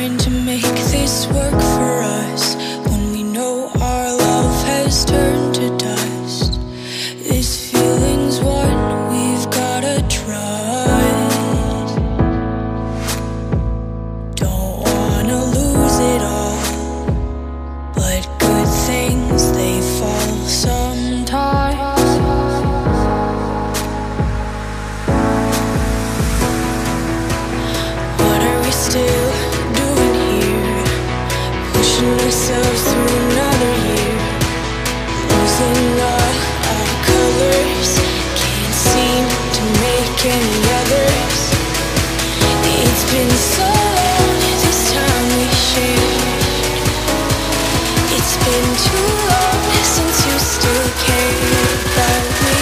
trying to make this work for us when we know our love has turned to dust? This feeling's one we've gotta trust. Don't wanna lose it all, but good things, they fall sometimes. What are we still doing here? Pushing ourselves through another year, losing all our colors, can't seem to make any others. It's been so long this time we shared. It's been too long since you still cared about me.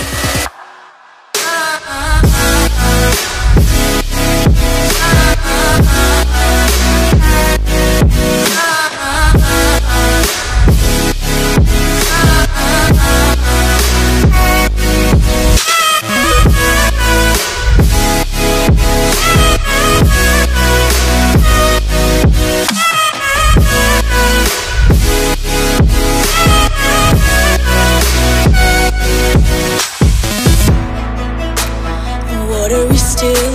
What are we still